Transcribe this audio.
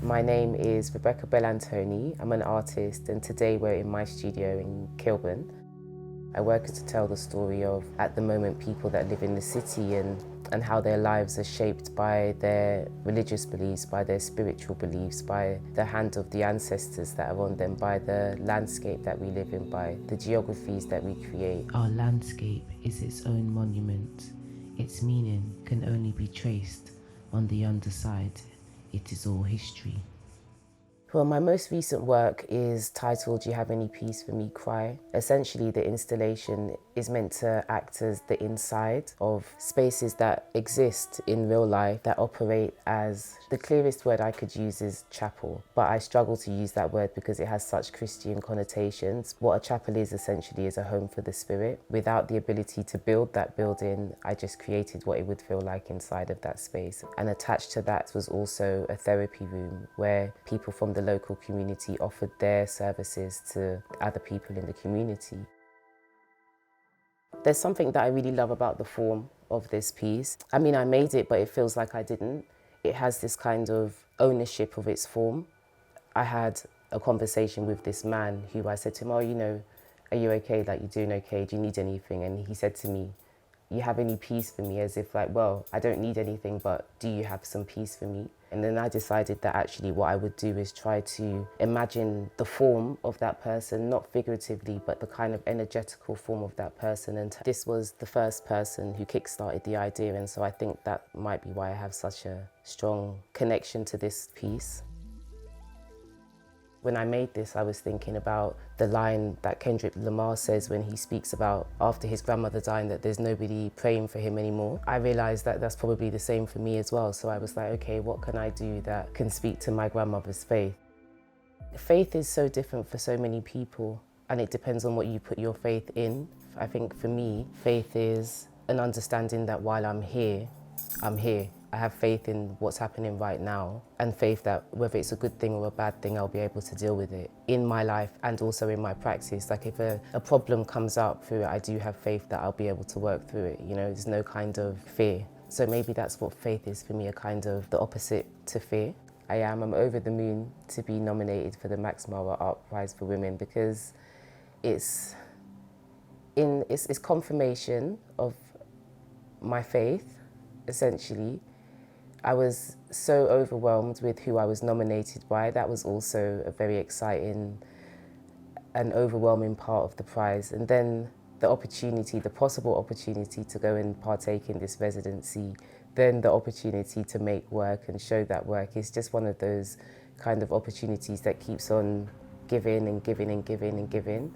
My name is Rebecca Bellantoni. I'm an artist, and today we're in my studio in Kilburn. I work to tell the story of, at the moment, people that live in the city and how their lives are shaped by their religious beliefs, by their spiritual beliefs, by the hand of the ancestors that are on them, by the landscape that we live in, by the geographies that we create. Our landscape is its own monument. Its meaning can only be traced on the underside. It is all history. Well, my most recent work is titled Do You Have Any Peace for Me, Cry? Essentially, the installation is meant to act as the inside of spaces that exist in real life that operate as, the clearest word I could use is chapel, but I struggle to use that word because it has such Christian connotations. What a chapel is essentially is a home for the spirit. Without the ability to build that building, I just created what it would feel like inside of that space. And attached to that was also a therapy room where people from the local community offered their services to other people in the community. There's something that I really love about the form of this piece. I mean, I made it, but it feels like I didn't. It has this kind of ownership of its form. I had a conversation with this man who I said to him, oh, you know, are you okay? Like, you're doing okay? Do you need anything? And he said to me, you have any peace for me? As if like, well, I don't need anything, but do you have some peace for me? And then I decided that actually what I would do is try to imagine the form of that person, not figuratively, but the kind of energetical form of that person. And this was the first person who kickstarted the idea. And so I think that might be why I have such a strong connection to this piece. When I made this, I was thinking about the line that Kendrick Lamar says when he speaks about after his grandmother dying that there's nobody praying for him anymore. I realised that that's probably the same for me as well. So I was like, okay, what can I do that can speak to my grandmother's faith? Faith is so different for so many people, and it depends on what you put your faith in. I think for me, faith is an understanding that while I'm here, I'm here. I have faith in what's happening right now, and faith that whether it's a good thing or a bad thing, I'll be able to deal with it in my life and also in my practice. Like if a problem comes up through it, I do have faith that I'll be able to work through it. You know, there's no kind of fear. So maybe that's what faith is for me, a kind of the opposite to fear. I'm over the moon to be nominated for the Max Mara Art Prize for Women because it's confirmation of my faith, essentially. I was so overwhelmed with who I was nominated by. That was also a very exciting and overwhelming part of the prize. And then the opportunity, the possible opportunity to go and partake in this residency, then the opportunity to make work and show that work is just one of those kind of opportunities that keeps on giving and giving and giving and giving.